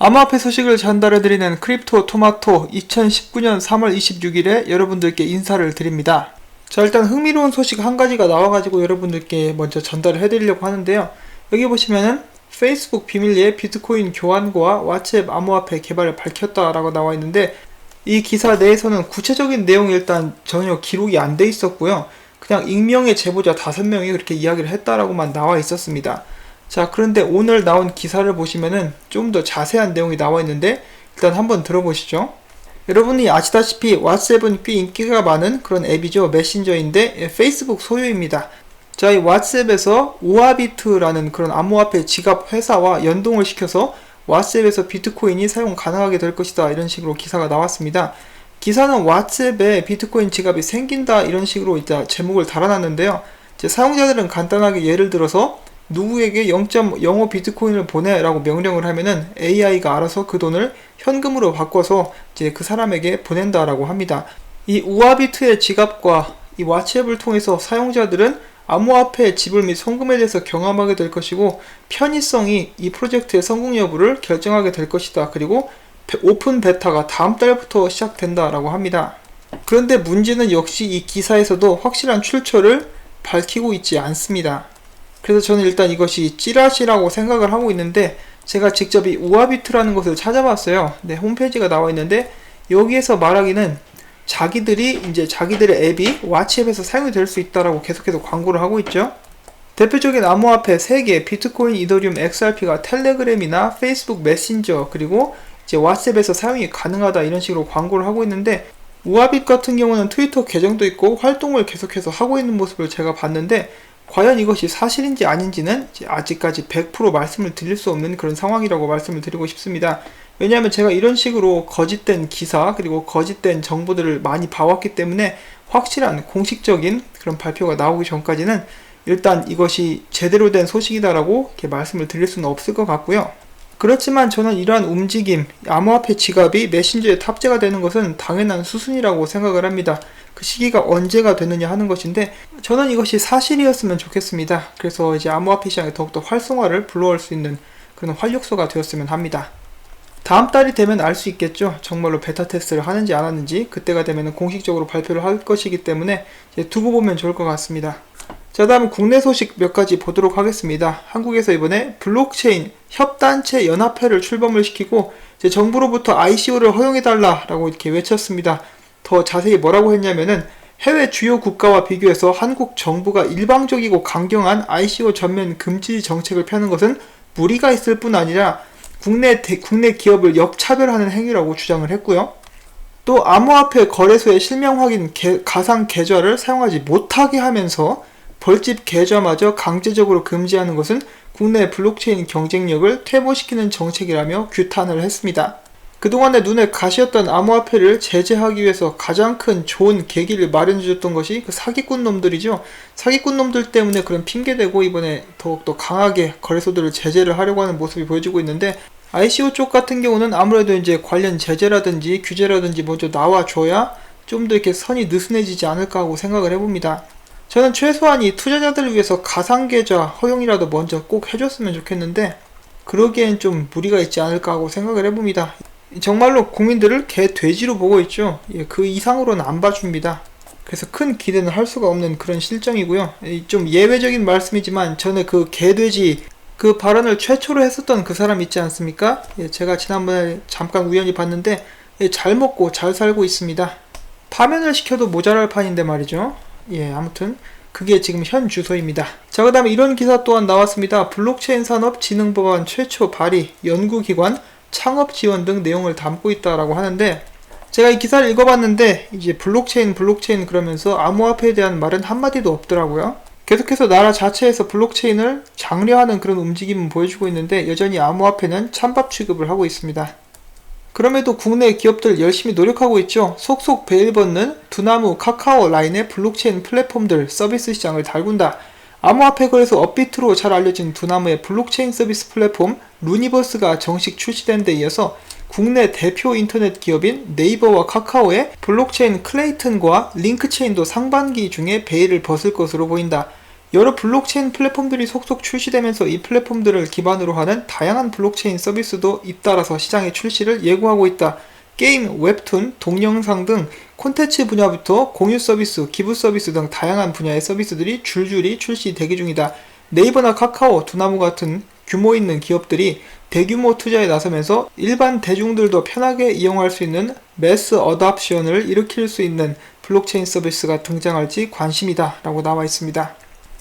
암호화폐 소식을 전달해드리는 크립토 토마토 2019년 3월 26일에 여러분들께 인사를 드립니다. 자, 일단 흥미로운 소식 한 가지가 나와가지고 여러분들께 먼저 전달을 해드리려고 하는데요. 여기 보시면은 페이스북 비밀리에 비트코인 교환과 왓츠앱 암호화폐 개발을 밝혔다라고 나와 있는데, 이 기사 내에서는 구체적인 내용이 일단 전혀 기록이 안 돼 있었고요. 그냥 익명의 제보자 5명이 그렇게 이야기를 했다라고만 나와 있었습니다. 자, 그런데 오늘 나온 기사를 보시면은 좀 더 자세한 내용이 나와 있는데, 일단 한번 들어보시죠. 여러분이 아시다시피 왓츠앱은 꽤 인기가 많은 그런 앱이죠. 메신저인데 페이스북 소유입니다. 자, 이 왓츠앱에서 우아비트라는 그런 암호화폐 지갑 회사와 연동을 시켜서 왓츠앱에서 비트코인이 사용 가능하게 될 것이다, 이런 식으로 기사가 나왔습니다. 기사는 왓츠앱에 비트코인 지갑이 생긴다, 이런 식으로 일단 제목을 달아놨는데요. 이제 사용자들은 간단하게 예를 들어서 누구에게 0.05 비트코인을 보내라고 명령을 하면은 AI가 알아서 그 돈을 현금으로 바꿔서 이제 그 사람에게 보낸다라고 합니다. 이 우아비트의 지갑과 이 왓츠앱을 통해서 사용자들은 암호화폐의 지불 및 송금에 대해서 경험하게 될 것이고, 편의성이 이 프로젝트의 성공 여부를 결정하게 될 것이다. 그리고 오픈 베타가 다음 달부터 시작된다라고 합니다. 그런데 문제는 역시 이 기사에서도 확실한 출처를 밝히고 있지 않습니다. 그래서 저는 일단 이것이 찌라시라고 생각을 하고 있는데, 제가 직접 이 우아비트라는 것을 찾아봤어요. 네, 홈페이지가 나와 있는데, 여기에서 말하기는 자기들이 이제 자기들의 앱이 왓츠앱에서 사용이 될 수 있다라고 계속해서 광고를 하고 있죠. 대표적인 암호화폐 3개, 비트코인, 이더리움, XRP가 텔레그램이나 페이스북 메신저, 그리고 이제 왓츠앱에서 사용이 가능하다, 이런 식으로 광고를 하고 있는데, 우아빗 같은 경우는 트위터 계정도 있고 활동을 계속해서 하고 있는 모습을 제가 봤는데, 과연 이것이 사실인지 아닌지는 아직까지 100% 말씀을 드릴 수 없는 그런 상황이라고 말씀을 드리고 싶습니다. 왜냐하면 제가 이런 식으로 거짓된 기사, 그리고 거짓된 정보들을 많이 봐왔기 때문에 확실한 공식적인 그런 발표가 나오기 전까지는 일단 이것이 제대로 된 소식이다라고 이렇게 말씀을 드릴 수는 없을 것 같고요. 그렇지만 저는 이러한 움직임, 암호화폐 지갑이 메신저에 탑재가 되는 것은 당연한 수순이라고 생각을 합니다. 그 시기가 언제가 되느냐 하는 것인데, 저는 이것이 사실이었으면 좋겠습니다. 그래서 이제 암호화폐 시장에 더욱더 활성화를 불러올 수 있는 그런 활력소가 되었으면 합니다. 다음 달이 되면 알 수 있겠죠. 정말로 베타 테스트를 하는지 안 하는지. 그때가 되면 공식적으로 발표를 할 것이기 때문에 이제 두고 보면 좋을 것 같습니다. 자, 다음 국내 소식 몇 가지 보도록 하겠습니다. 한국에서 이번에 블록체인 협단체 연합회를 출범을 시키고, 이제 정부로부터 ICO를 허용해달라라고 이렇게 외쳤습니다. 더 자세히 뭐라고 했냐면은, 해외 주요 국가와 비교해서 한국 정부가 일방적이고 강경한 ICO 전면 금지 정책을 펴는 것은 무리가 있을 뿐 아니라 국내 기업을 역차별하는 행위라고 주장을 했고요. 또 암호화폐 거래소의 실명 확인 가상 계좌를 사용하지 못하게 하면서 벌집 계좌마저 강제적으로 금지하는 것은 국내 블록체인 경쟁력을 퇴보시키는 정책이라며 규탄을 했습니다. 그동안에 눈에 가시였던 암호화폐를 제재하기 위해서 가장 큰 좋은 계기를 마련해줬던 것이 그 사기꾼 놈들이죠. 사기꾼 놈들 때문에 그런 핑계대고 이번에 더욱더 강하게 거래소들을 제재를 하려고 하는 모습이 보여지고 있는데, ICO 쪽 같은 경우는 아무래도 이제 관련 제재라든지 규제라든지 먼저 나와줘야 좀 더 이렇게 선이 느슨해지지 않을까 하고 생각을 해봅니다. 저는 최소한 이 투자자들을 위해서 가상계좌 허용이라도 먼저 꼭 해줬으면 좋겠는데, 그러기엔 좀 무리가 있지 않을까 하고 생각을 해봅니다. 정말로 국민들을 개 돼지로 보고 있죠. 그 이상으로는 안 봐줍니다. 그래서 큰 기대는 할 수가 없는 그런 실정이고요. 좀 예외적인 말씀이지만, 전에 그 개돼지 그 발언을 최초로 했었던 그 사람 있지 않습니까? 제가 지난번에 잠깐 우연히 봤는데 잘 먹고 잘 살고 있습니다. 파면을 시켜도 모자랄 판인데 말이죠. 아무튼 그게 지금 현 주소입니다. 자, 그 다음에 이런 기사 또한 나왔습니다. 블록체인 산업 진흥 법안 최초 발의, 연구기관 창업 지원 등 내용을 담고 있다라고 하는데, 제가 이 기사를 읽어봤는데 이제 블록체인 그러면서 암호화폐에 대한 말은 한마디도 없더라고요. 계속해서 나라 자체에서 블록체인을 장려하는 그런 움직임은 보여주고 있는데, 여전히 암호화폐는 찬밥 취급을 하고 있습니다. 그럼에도 국내 기업들 열심히 노력하고 있죠. 속속 베일 벗는 두나무, 카카오 라인의 블록체인 플랫폼들 서비스 시장을 달군다. 암호화폐 거래소 업비트로 잘 알려진 두나무의 블록체인 서비스 플랫폼 루니버스가 정식 출시된 데 이어서 국내 대표 인터넷 기업인 네이버와 카카오의 블록체인 클레이튼과 링크체인도 상반기 중에 베일을 벗을 것으로 보인다. 여러 블록체인 플랫폼들이 속속 출시되면서 이 플랫폼들을 기반으로 하는 다양한 블록체인 서비스도 잇따라서 시장의 출시를 예고하고 있다. 게임, 웹툰, 동영상 등 콘텐츠 분야부터 공유 서비스, 기부 서비스 등 다양한 분야의 서비스들이 줄줄이 출시 대기 중이다. 네이버나 카카오, 두나무 같은 규모 있는 기업들이 대규모 투자에 나서면서 일반 대중들도 편하게 이용할 수 있는 매스 어답션을 일으킬 수 있는 블록체인 서비스가 등장할지 관심이다 라고 나와 있습니다.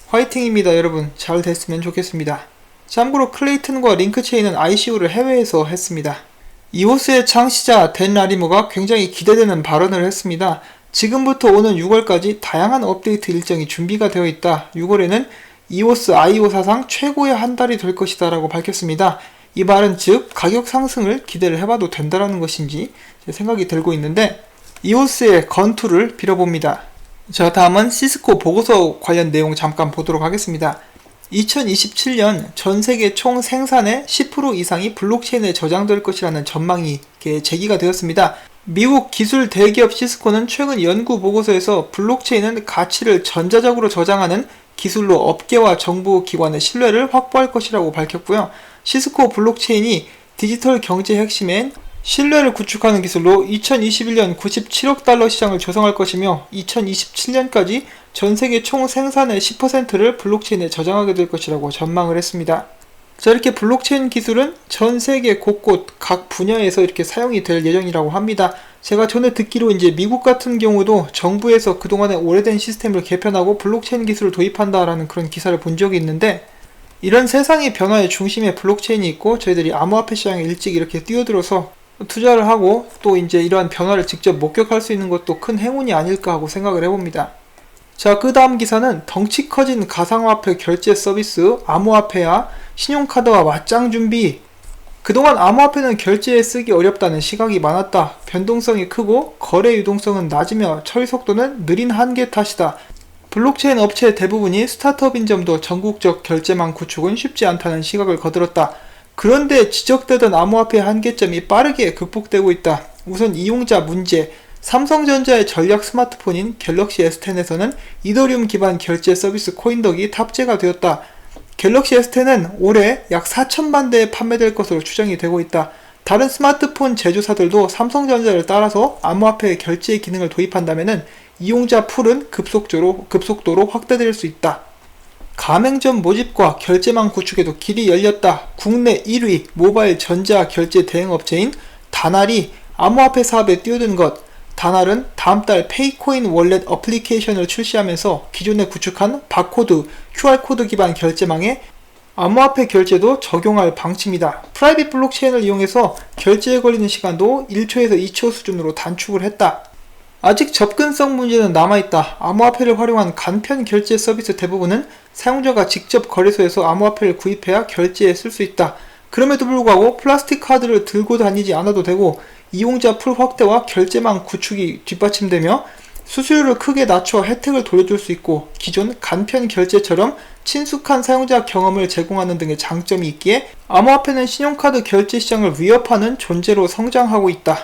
화이팅입니다 여러분. 잘 됐으면 좋겠습니다. 참고로 클레이튼과 링크체인은 ICO를 해외에서 했습니다. 이오스의 창시자 댄 라리모가 굉장히 기대되는 발언을 했습니다. 지금부터 오는 6월까지 다양한 업데이트 일정이 준비가 되어 있다. 6월에는 이오스 IO 사상 최고의 한 달이 될 것이다 라고 밝혔습니다. 이 말은 즉 가격 상승을 기대를 해봐도 된다라는 것인지 제 생각이 들고 있는데 이오스의 건투를 빌어봅니다. 자, 다음은 시스코 보고서 관련 내용 잠깐 보도록 하겠습니다. 2027년 전 세계 총 생산의 10% 이상이 블록체인에 저장될 것이라는 전망이 제기가 되었습니다. 미국 기술 대기업 시스코는 최근 연구 보고서에서 블록체인은 가치를 전자적으로 저장하는 기술로 업계와 정부 기관의 신뢰를 확보할 것이라고 밝혔고요. 시스코 블록체인이 디지털 경제 핵심인 신뢰를 구축하는 기술로 2021년 97억 달러 시장을 조성할 것이며 2027년까지 전 세계 총 생산의 10%를 블록체인에 저장하게 될 것이라고 전망을 했습니다. 자, 이렇게 블록체인 기술은 전 세계 곳곳 각 분야에서 이렇게 사용이 될 예정이라고 합니다. 제가 전에 듣기로 이제 미국 같은 경우도 정부에서 그동안의 오래된 시스템을 개편하고 블록체인 기술을 도입한다라는 그런 기사를 본 적이 있는데 이런 세상의 변화의 중심에 블록체인이 있고 저희들이 암호화폐 시장에 일찍 이렇게 뛰어들어서 투자를 하고 또 이제 이러한 변화를 직접 목격할 수 있는 것도 큰 행운이 아닐까 하고 생각을 해봅니다. 자, 그 다음 기사는 덩치 커진 가상화폐 결제 서비스 암호화폐야 신용카드와 맞짱 준비. 그동안 암호화폐는 결제에 쓰기 어렵다는 시각이 많았다. 변동성이 크고 거래 유동성은 낮으며 처리 속도는 느린 한계 탓이다. 블록체인 업체 대부분이 스타트업인 점도 전국적 결제망 구축은 쉽지 않다는 시각을 거들었다. 그런데 지적되던 암호화폐의 한계점이 빠르게 극복되고 있다. 우선 이용자 문제. 삼성전자의 전략 스마트폰인 갤럭시 S10에서는 이더리움 기반 결제 서비스 코인덕이 탑재가 되었다. 갤럭시 S10은 올해 약 4천만 대에 판매될 것으로 추정이 되고 있다. 다른 스마트폰 제조사들도 삼성전자를 따라서 암호화폐 결제 기능을 도입한다면 이용자 풀은 급속도로 확대될 수 있다. 가맹점 모집과 결제망 구축에도 길이 열렸다. 국내 1위 모바일 전자 결제 대행업체인 다날이 암호화폐 사업에 뛰어든 것. 다날은 다음 달 페이코인 월렛 어플리케이션을 출시하면서 기존에 구축한 바코드, QR코드 기반 결제망에 암호화폐 결제도 적용할 방침이다. 프라이빗 블록체인을 이용해서 결제에 걸리는 시간도 1초에서 2초 수준으로 단축을 했다. 아직 접근성 문제는 남아있다. 암호화폐를 활용한 간편 결제 서비스 대부분은 사용자가 직접 거래소에서 암호화폐를 구입해야 결제에 쓸 수 있다. 그럼에도 불구하고 플라스틱 카드를 들고 다니지 않아도 되고 이용자 풀 확대와 결제망 구축이 뒷받침되며 수수료를 크게 낮춰 혜택을 돌려줄 수 있고 기존 간편 결제처럼 친숙한 사용자 경험을 제공하는 등의 장점이 있기에 암호화폐는 신용카드 결제 시장을 위협하는 존재로 성장하고 있다.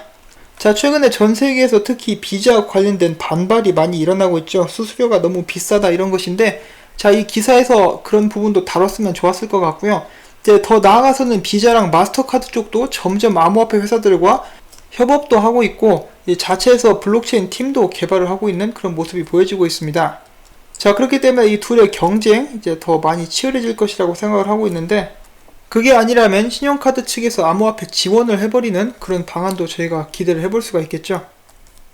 자, 최근에 전 세계에서 특히 비자 관련된 반발이 많이 일어나고 있죠. 수수료가 너무 비싸다 이런 것인데 자, 이 기사에서 그런 부분도 다뤘으면 좋았을 것 같고요. 이제 더 나아가서는 비자랑 마스터카드 쪽도 점점 암호화폐 회사들과 협업도 하고 있고 자체에서 블록체인 팀도 개발을 하고 있는 그런 모습이 보여지고 있습니다. 자, 그렇기 때문에 이 둘의 경쟁 이제 더 많이 치열해질 것이라고 생각을 하고 있는데 그게 아니라면 신용카드 측에서 암호화폐 지원을 해버리는 그런 방안도 저희가 기대를 해볼 수가 있겠죠.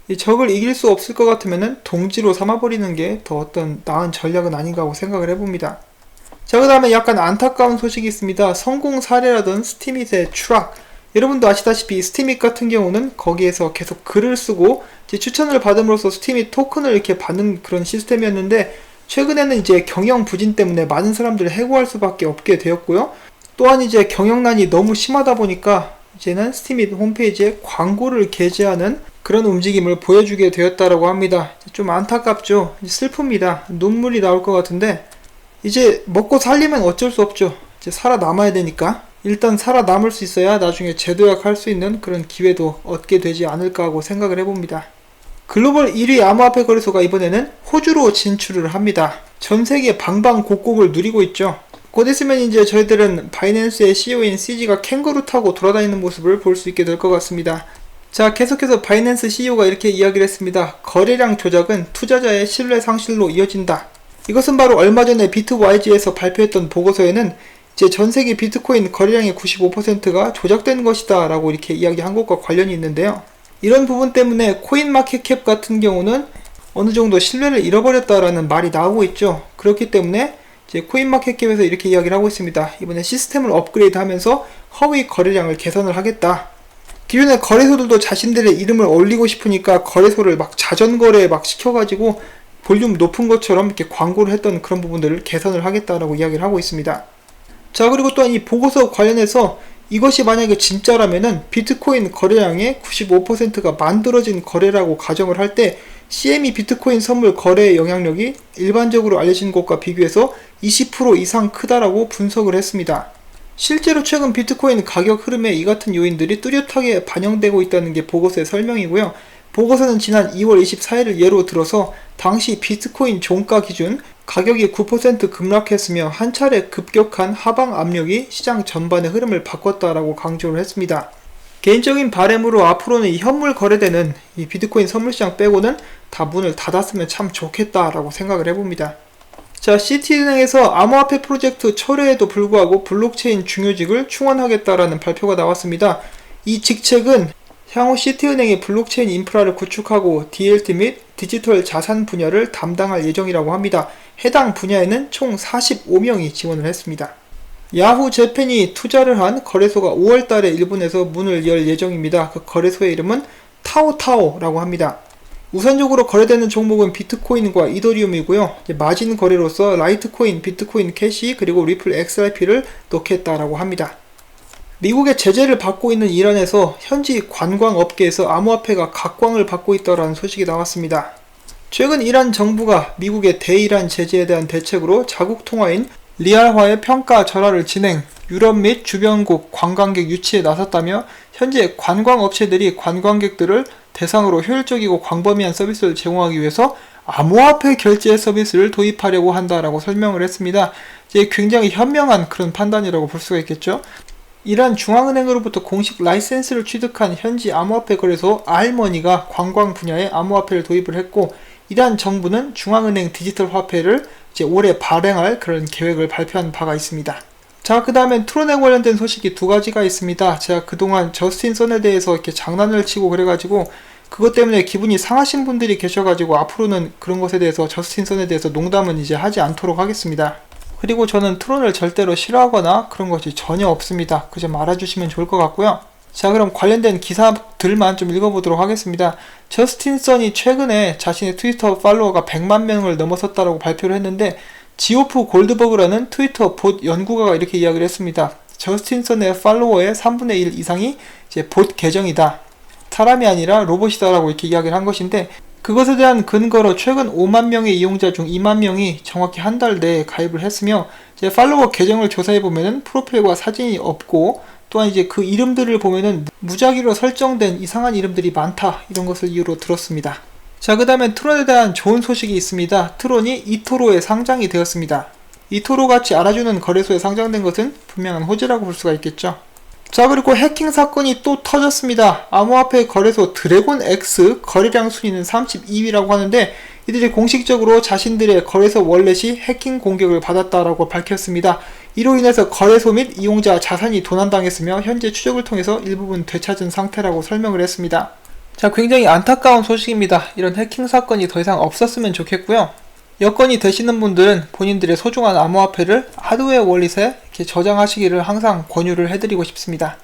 이 적을 이길 수 없을 것 같으면 동지로 삼아버리는 게 더 어떤 나은 전략은 아닌가 하고 생각을 해봅니다. 자, 그 다음에 약간 안타까운 소식이 있습니다. 성공 사례라던 스티밋의 추락. 여러분도 아시다시피 스티밋 같은 경우는 거기에서 계속 글을 쓰고 이제 추천을 받음으로써 스티밋 토큰을 이렇게 받는 그런 시스템이었는데 최근에는 이제 경영 부진 때문에 많은 사람들을 해고할 수밖에 없게 되었고요. 또한 이제 경영난이 너무 심하다 보니까 이제는 스티밋 홈페이지에 광고를 게재하는 그런 움직임을 보여주게 되었다라고 합니다. 좀 안타깝죠. 슬픕니다. 눈물이 나올 것 같은데 이제 먹고 살려면 어쩔 수 없죠. 이제 살아남아야 되니까 일단 살아남을 수 있어야 나중에 재도약할 수 있는 그런 기회도 얻게 되지 않을까 하고 생각을 해봅니다. 글로벌 1위 암호화폐 거래소가 이번에는 호주로 진출을 합니다. 전 세계 방방곡곡을 누리고 있죠. 곧 있으면 이제 저희들은 바이낸스의 CEO인 CG가 캥거루 타고 돌아다니는 모습을 볼 수 있게 될 것 같습니다. 자, 계속해서 바이낸스 CEO가 이렇게 이야기를 했습니다. 거래량 조작은 투자자의 신뢰 상실로 이어진다. 이것은 바로 얼마 전에 비트YG에서 발표했던 보고서에는 이제 전 세계 비트코인 거래량의 95%가 조작된 것이다 라고 이렇게 이야기한 것과 관련이 있는데요. 이런 부분 때문에 코인마켓캡 같은 경우는 어느 정도 신뢰를 잃어버렸다라는 말이 나오고 있죠. 그렇기 때문에 이제 코인마켓캡에서 이렇게 이야기를 하고 있습니다. 이번에 시스템을 업그레이드 하면서 허위 거래량을 개선을 하겠다. 기존의 거래소들도 자신들의 이름을 올리고 싶으니까 거래소를 막 자전거래 막 시켜가지고 볼륨 높은 것처럼 이렇게 광고를 했던 그런 부분들을 개선을 하겠다라고 이야기를 하고 있습니다. 자, 그리고 또한 이 보고서 관련해서 이것이 만약에 진짜라면은 비트코인 거래량의 95%가 만들어진 거래라고 가정을 할 때 CME 비트코인 선물 거래의 영향력이 일반적으로 알려진 것과 비교해서 20% 이상 크다라고 분석을 했습니다. 실제로 최근 비트코인 가격 흐름에 이 같은 요인들이 뚜렷하게 반영되고 있다는 게 보고서의 설명이고요. 보고서는 지난 2월 24일을 예로 들어서 당시 비트코인 종가 기준 가격이 9% 급락했으며 한 차례 급격한 하방 압력이 시장 전반의 흐름을 바꿨다라고 강조를 했습니다. 개인적인 바람으로 앞으로는 이 현물 거래되는 이 비트코인 선물시장 빼고는 다 문을 닫았으면 참 좋겠다라고 생각을 해봅니다. 자, 시티은행에서 암호화폐 프로젝트 철회에도 불구하고 블록체인 중요직을 충원하겠다라는 발표가 나왔습니다. 이 직책은 향후 시티은행의 블록체인 인프라를 구축하고 DLT 및 디지털 자산 분야를 담당할 예정이라고 합니다. 해당 분야에는 총 45명이 지원을 했습니다. 야후 재팬이 투자를 한 거래소가 5월달에 일본에서 문을 열 예정입니다. 그 거래소의 이름은 타오타오라고 합니다. 우선적으로 거래되는 종목은 비트코인과 이더리움이고요. 마진 거래로서 라이트코인, 비트코인 캐시, 그리고 리플 XRP를 넣겠다라고 합니다. 미국의 제재를 받고 있는 이란에서 현지 관광업계에서 암호화폐가 각광을 받고 있다는 소식이 나왔습니다. 최근 이란 정부가 미국의 대이란 제재에 대한 대책으로 자국 통화인 리알화의 평가 절하를 진행, 유럽 및 주변국 관광객 유치에 나섰다며 현재 관광업체들이 관광객들을 대상으로 효율적이고 광범위한 서비스를 제공하기 위해서 암호화폐 결제 서비스를 도입하려고 한다라고 설명을 했습니다. 이제 굉장히 현명한 그런 판단이라고 볼 수가 있겠죠. 이란 중앙은행으로부터 공식 라이센스를 취득한 현지 암호화폐 거래소 알머니가 관광 분야에 암호화폐를 도입을 했고, 이란 정부는 중앙은행 디지털 화폐를 이제 올해 발행할 그런 계획을 발표한 바가 있습니다. 자, 그 다음엔 트론에 관련된 소식이 두 가지가 있습니다. 제가 그동안 저스틴 선에 대해서 이렇게 장난을 치고 그래가지고 그것 때문에 기분이 상하신 분들이 계셔가지고 앞으로는 그런 것에 대해서 저스틴 선에 대해서 농담은 이제 하지 않도록 하겠습니다. 그리고 저는 트론을 절대로 싫어하거나 그런 것이 전혀 없습니다. 그 점 알아주시면 좋을 것 같고요. 자, 그럼 관련된 기사들만 좀 읽어보도록 하겠습니다. 저스틴 선이 최근에 자신의 트위터 팔로워가 100만 명을 넘어섰다고 발표를 했는데, 지오프 골드버그라는 트위터 봇 연구가가 이렇게 이야기를 했습니다. 저스틴 선의 팔로워의 3분의 1 이상이 이제 봇 계정이다. 사람이 아니라 로봇이다 라고 이렇게 이야기를 한 것인데, 그것에 대한 근거로 최근 5만 명의 이용자 중 2만 명이 정확히 한 달 내에 가입을 했으며, 이제 팔로워 계정을 조사해보면은 프로필과 사진이 없고, 또한 이제 그 이름들을 보면은 무작위로 설정된 이상한 이름들이 많다, 이런 것을 이유로 들었습니다. 자, 그 다음에 트론에 대한 좋은 소식이 있습니다. 트론이 이토로에 상장이 되었습니다. 이토로 같이 알아주는 거래소에 상장된 것은 분명한 호재라고 볼 수가 있겠죠. 자, 그리고 해킹 사건이 또 터졌습니다. 암호화폐 거래소 드래곤X 거래량 순위는 32위라고 하는데, 이들이 공식적으로 자신들의 거래소 월렛이 해킹 공격을 받았다라고 밝혔습니다. 이로 인해서 거래소 및 이용자 자산이 도난당했으며 현재 추적을 통해서 일부분 되찾은 상태라고 설명을 했습니다. 자, 굉장히 안타까운 소식입니다. 이런 해킹 사건이 더 이상 없었으면 좋겠고요. 여건이 되시는 분들은 본인들의 소중한 암호화폐를 하드웨어 월렛에 이렇게 저장하시기를 항상 권유를 해드리고 싶습니다.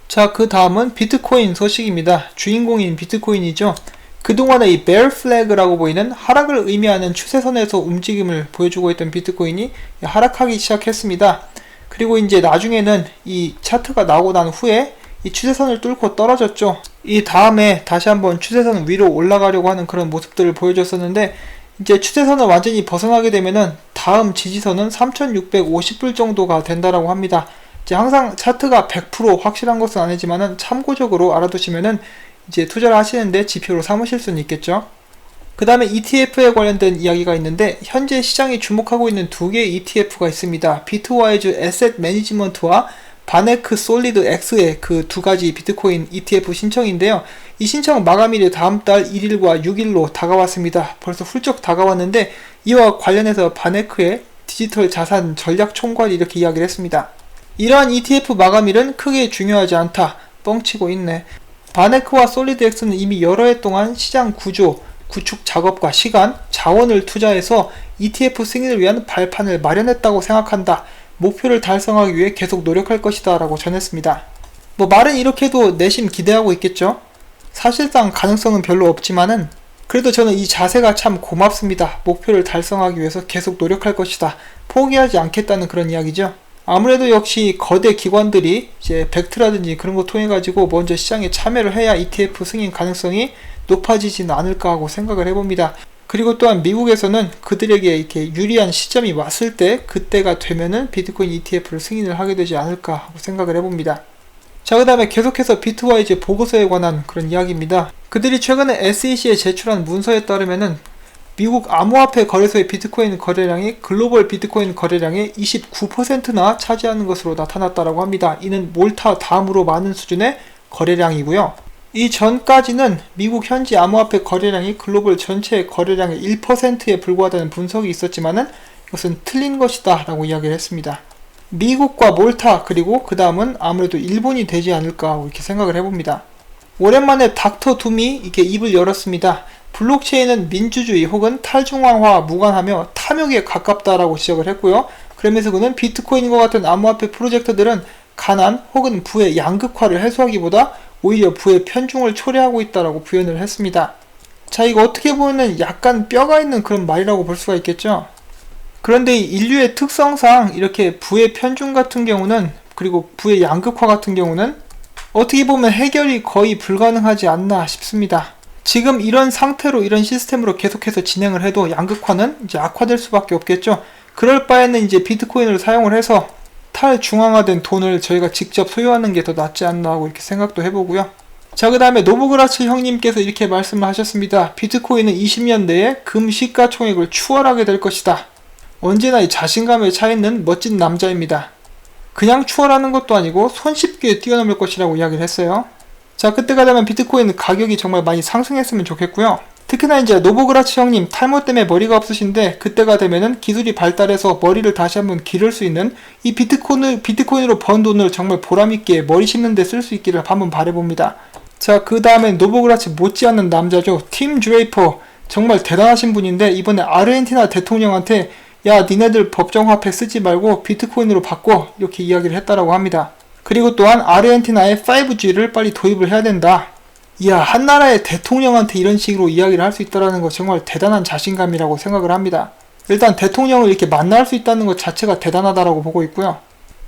자, 그 다음은 비트코인 소식입니다. 주인공인 비트코인이죠. 그동안의 이 bear flag라고 보이는 하락을 의미하는 추세선에서 움직임을 보여주고 있던 비트코인이 하락하기 시작했습니다. 그리고 이제 나중에는 이 차트가 나오고 난 후에 이 추세선을 뚫고 떨어졌죠. 이 다음에 다시 한번 추세선 위로 올라가려고 하는 그런 모습들을 보여줬었는데, 이제 추세선을 완전히 벗어나게 되면은 다음 지지선은 3650불 정도가 된다라고 합니다. 이제 항상 차트가 100% 확실한 것은 아니지만은 참고적으로 알아두시면은 이제 투자를 하시는데 지표로 삼으실 수는 있겠죠. 그 다음에 ETF에 관련된 이야기가 있는데 현재 시장이 주목하고 있는 두 개의 ETF가 있습니다. 비트와이즈 에셋 매니지먼트와 바네크 솔리드 X의 그 두 가지 비트코인 ETF 신청인데요. 이 신청 마감일이 다음 달 1일과 6일로 다가왔습니다. 벌써 훌쩍 다가왔는데 이와 관련해서 바네크의 디지털 자산 전략 총괄이 이렇게 이야기를 했습니다. 이러한 ETF 마감일은 크게 중요하지 않다. 뻥치고 있네. 바네크와 솔리드X는 이미 여러 해 동안 시장 구조, 구축 작업과 시간, 자원을 투자해서 ETF 승인을 위한 발판을 마련했다고 생각한다. 목표를 달성하기 위해 계속 노력할 것이다 라고 전했습니다. 말은 이렇게 해도 내심 기대하고 있겠죠? 사실상 가능성은 별로 없지만은 그래도 저는 이 자세가 참 고맙습니다. 목표를 달성하기 위해서 계속 노력할 것이다. 포기하지 않겠다는 그런 이야기죠. 아무래도 역시 거대 기관들이 이제 벡트라든지 그런 거 통해 가지고 먼저 시장에 참여를 해야 ETF 승인 가능성이 높아지지는 않을까 하고 생각을 해봅니다. 그리고 또한 미국에서는 그들에게 이렇게 유리한 시점이 왔을 때 그때가 되면은 비트코인 ETF를 승인을 하게 되지 않을까 하고 생각을 해봅니다. 자, 그 다음에 계속해서 비트와이즈 보고서에 관한 그런 이야기입니다. 그들이 최근에 SEC에 제출한 문서에 따르면은 미국 암호화폐 거래소의 비트코인 거래량이 글로벌 비트코인 거래량의 29%나 차지하는 것으로 나타났다고 합니다. 이는 몰타 다음으로 많은 수준의 거래량이고요. 이 전까지는 미국 현지 암호화폐 거래량이 글로벌 전체 거래량의 1%에 불과하다는 분석이 있었지만은 이것은 틀린 것이다 라고 이야기를 했습니다. 미국과 몰타 그리고 그 다음은 아무래도 일본이 되지 않을까 이렇게 생각을 해봅니다. 오랜만에 닥터 둠이 이렇게 입을 열었습니다. 블록체인은 민주주의 혹은 탈중앙화와 무관하며 탐욕에 가깝다라고 지적을 했고요. 그러면서 그는 비트코인과 같은 암호화폐 프로젝트들은 가난 혹은 부의 양극화를 해소하기보다 오히려 부의 편중을 초래하고 있다라고 표현을 했습니다. 자, 이거 어떻게 보면 약간 뼈가 있는 그런 말이라고 볼 수가 있겠죠. 그런데 인류의 특성상 이렇게 부의 편중 같은 경우는 그리고 부의 양극화 같은 경우는 어떻게 보면 해결이 거의 불가능하지 않나 싶습니다. 지금 이런 상태로 이런 시스템으로 계속해서 진행을 해도 양극화는 이제 악화될 수밖에 없겠죠. 그럴 바에는 이제 비트코인을 사용을 해서 탈중앙화된 돈을 저희가 직접 소유하는 게 더 낫지 않나 하고 이렇게 생각도 해보고요. 자, 그 다음에 노브그라츠 형님께서 이렇게 말씀을 하셨습니다. 비트코인은 20년 내에 금 시가총액을 추월하게 될 것이다. 언제나 이 자신감에 차있는 멋진 남자입니다. 그냥 추월하는 것도 아니고 손쉽게 뛰어넘을 것이라고 이야기를 했어요. 자, 그때가 되면 비트코인 가격이 정말 많이 상승했으면 좋겠고요. 특히나 이제 노브그라츠 형님 탈모 때문에 머리가 없으신데 그때가 되면은 기술이 발달해서 머리를 다시 한번 기를 수 있는 이 비트코인으로 번 돈을 정말 보람있게 머리 심는 데 쓸 수 있기를 한번 바라봅니다. 자, 그 다음에 노브그라츠 못지않는 남자죠. 팀 드레이퍼. 정말 대단하신 분인데 이번에 아르헨티나 대통령한테 야, 니네들 법정화폐 쓰지 말고 비트코인으로 바꿔 이렇게 이야기를 했다라고 합니다. 그리고 또한 아르헨티나에 5G를 빨리 도입을 해야 된다. 이야, 한 나라의 대통령한테 이런 식으로 이야기를 할 수 있다는 거 정말 대단한 자신감이라고 생각을 합니다. 일단 대통령을 이렇게 만날 수 있다는 것 자체가 대단하다라고 보고 있고요.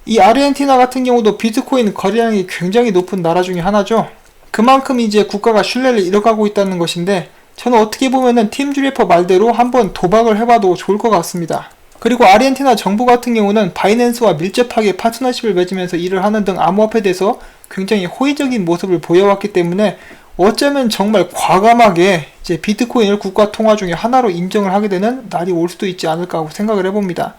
이 아르헨티나 같은 경우도 비트코인 거래량이 굉장히 높은 나라 중에 하나죠. 그만큼 이제 국가가 신뢰를 잃어가고 있다는 것인데 저는 어떻게 보면은 팀 드래퍼 말대로 한번 도박을 해봐도 좋을 것 같습니다. 그리고 아르헨티나 정부 같은 경우는 바이낸스와 밀접하게 파트너십을 맺으면서 일을 하는 등 암호화폐에 대해서 굉장히 호의적인 모습을 보여왔기 때문에 어쩌면 정말 과감하게 이제 비트코인을 국가 통화 중에 하나로 인정을 하게 되는 날이 올 수도 있지 않을까 하고 생각을 해봅니다.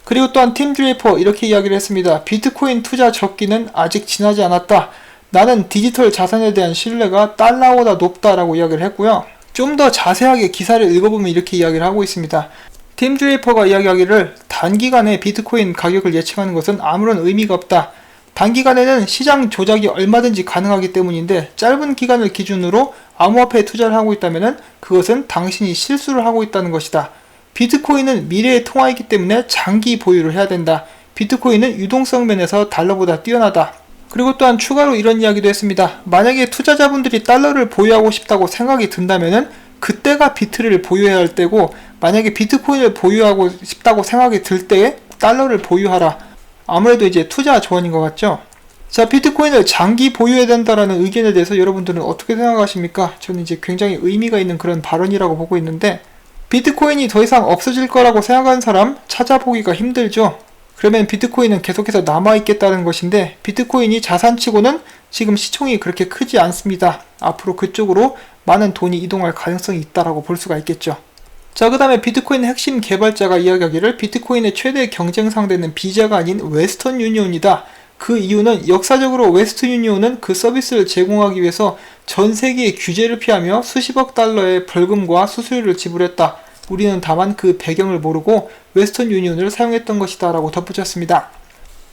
그리고 또한 팀 드레이퍼 이렇게 이야기를 했습니다. 비트코인 투자 적기는 아직 지나지 않았다. 나는 디지털 자산에 대한 신뢰가 달러보다 높다라고 이야기를 했고요. 좀 더 자세하게 기사를 읽어보면 이렇게 이야기를 하고 있습니다. 팀 드레이퍼가 이야기하기를 단기간에 비트코인 가격을 예측하는 것은 아무런 의미가 없다. 단기간에는 시장 조작이 얼마든지 가능하기 때문인데 짧은 기간을 기준으로 암호화폐에 투자를 하고 있다면 그것은 당신이 실수를 하고 있다는 것이다. 비트코인은 미래의 통화이기 때문에 장기 보유를 해야 된다. 비트코인은 유동성 면에서 달러보다 뛰어나다. 그리고 또한 추가로 이런 이야기도 했습니다. 만약에 투자자분들이 달러를 보유하고 싶다고 생각이 든다면은 그때가 비트를 보유해야 할 때고 만약에 비트코인을 보유하고 싶다고 생각이 들 때에 달러를 보유하라. 아무래도 이제 투자 조언인 것 같죠? 자, 비트코인을 장기 보유해야 된다라는 의견에 대해서 여러분들은 어떻게 생각하십니까? 저는 이제 굉장히 의미가 있는 그런 발언이라고 보고 있는데 비트코인이 더 이상 없어질 거라고 생각하는 사람 찾아보기가 힘들죠? 그러면 비트코인은 계속해서 남아있겠다는 것인데 비트코인이 자산치고는 지금 시총이 그렇게 크지 않습니다. 앞으로 그쪽으로 많은 돈이 이동할 가능성이 있다라고 볼 수가 있겠죠. 자, 그 다음에 비트코인 핵심 개발자가 이야기하기를 비트코인의 최대 경쟁 상대는 비자가 아닌 웨스턴 유니온이다. 그 이유는 역사적으로 웨스턴 유니온은 그 서비스를 제공하기 위해서 전 세계의 규제를 피하며 수십억 달러의 벌금과 수수료를 지불했다. 우리는 다만 그 배경을 모르고 웨스턴 유니온을 사용했던 것이다 라고 덧붙였습니다.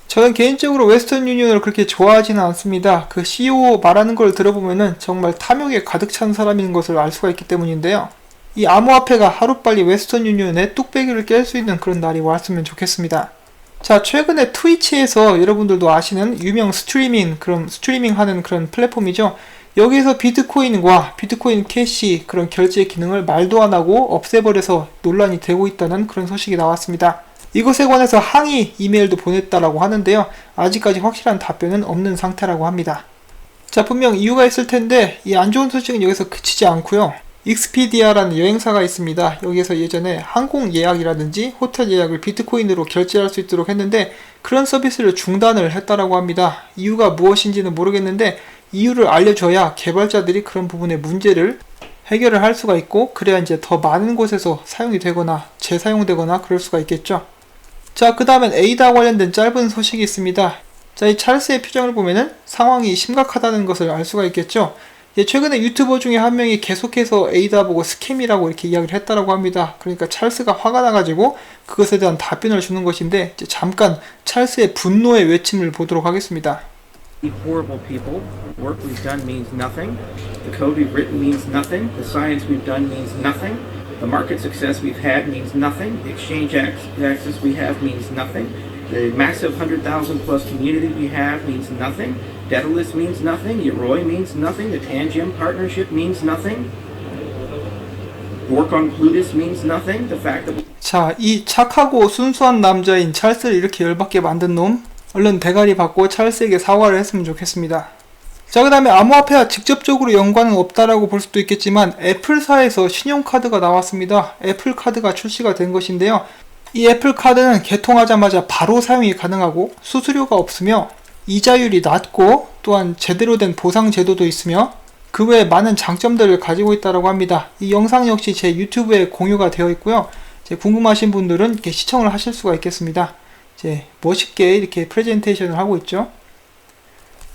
저는 개인적으로 웨스턴 유니온을 그렇게 좋아하지는 않습니다. 그 CEO 말하는 걸 들어보면은 정말 탐욕에 가득 찬 사람인 것을 알 수가 있기 때문인데요. 이 암호화폐가 하루빨리 웨스턴 유니온의 뚝배기를 깰 수 있는 그런 날이 왔으면 좋겠습니다. 자, 최근에 트위치에서 여러분들도 아시는 유명 스트리밍 하는 그런 플랫폼이죠. 여기에서 비트코인과 비트코인 캐시 그런 결제 기능을 말도 안 하고 없애버려서 논란이 되고 있다는 그런 소식이 나왔습니다. 이것에 관해서 항의 이메일도 보냈다라고 하는데요. 아직까지 확실한 답변은 없는 상태라고 합니다. 자, 분명 이유가 있을 텐데 이 안 좋은 소식은 여기서 그치지 않고요. 익스피디아라는 여행사가 있습니다. 여기에서 예전에 항공 예약이라든지 호텔 예약을 비트코인으로 결제할 수 있도록 했는데 그런 서비스를 중단을 했다라고 합니다. 이유가 무엇인지는 모르겠는데 이유를 알려줘야 개발자들이 그런 부분의 문제를 해결을 할 수가 있고 그래야 이제 더 많은 곳에서 사용이 되거나 재사용되거나 그럴 수가 있겠죠. 자, 그 다음엔 에이다 관련된 짧은 소식이 있습니다. 자, 이 찰스의 표정을 보면은 상황이 심각하다는 것을 알 수가 있겠죠. 최근에 유튜버 중에 한 명이 계속해서 에이다 보고 스캠이라고 이렇게 이야기를 했다라고 합니다. 그러니까 찰스가 화가 나가지고 그것에 대한 답변을 주는 것인데 잠깐 찰스의 분노의 외침을 보도록 하겠습니다. Horrible people. The work we've done means nothing. The code we've written means nothing. The science we've done means nothing. The market success we've had means nothing. The exchange access we have means nothing. The massive 100,000 plus community we have means nothing. Daedalus means nothing. Yoroi means nothing. The Tangem partnership means nothing. Work on Plutus means nothing. The fact that 자, 이 착하고 순수한 남자인 찰스를 이렇게 열받게 만든 놈, 얼른 대가리 받고 찰스에게 사과를 했으면 좋겠습니다. 자, 그 다음에 암호화폐와 직접적으로 연관은 없다라고 볼 수도 있겠지만 애플사에서 신용카드가 나왔습니다. 애플카드가 출시가 된 것인데요. 이 애플카드는 개통하자마자 바로 사용이 가능하고 수수료가 없으며 이자율이 낮고 또한 제대로 된 보상 제도도 있으며 그 외에 많은 장점들을 가지고 있다고 합니다. 이 영상 역시 제 유튜브에 공유가 되어 있고요. 궁금하신 분들은 이렇게 시청을 하실 수가 있겠습니다. 멋있게 이렇게 프레젠테이션을 하고 있죠.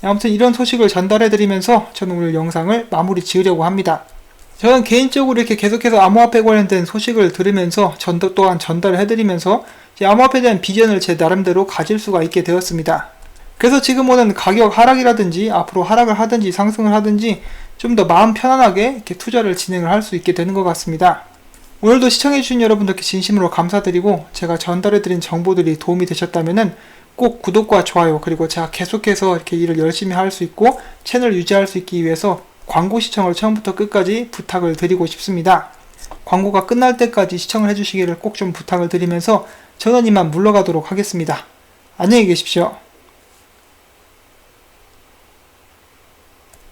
아무튼 이런 소식을 전달해드리면서 저는 오늘 영상을 마무리 지으려고 합니다. 저는 개인적으로 이렇게 계속해서 암호화폐 관련된 소식을 들으면서 또한 전달을 해드리면서 암호화폐에 대한 비전을 제 나름대로 가질 수가 있게 되었습니다. 그래서 지금 오는 가격 하락이라든지 앞으로 하락을 하든지 상승을 하든지 좀 더 마음 편안하게 이렇게 투자를 진행을 할 수 있게 되는 것 같습니다. 오늘도 시청해주신 여러분들께 진심으로 감사드리고 제가 전달해드린 정보들이 도움이 되셨다면 꼭 구독과 좋아요 그리고 제가 계속해서 이렇게 일을 열심히 할 수 있고 채널 유지할 수 있기 위해서 광고 시청을 처음부터 끝까지 부탁을 드리고 싶습니다. 광고가 끝날 때까지 시청을 해주시기를 꼭 좀 부탁을 드리면서 저는 이만 물러가도록 하겠습니다. 안녕히 계십시오.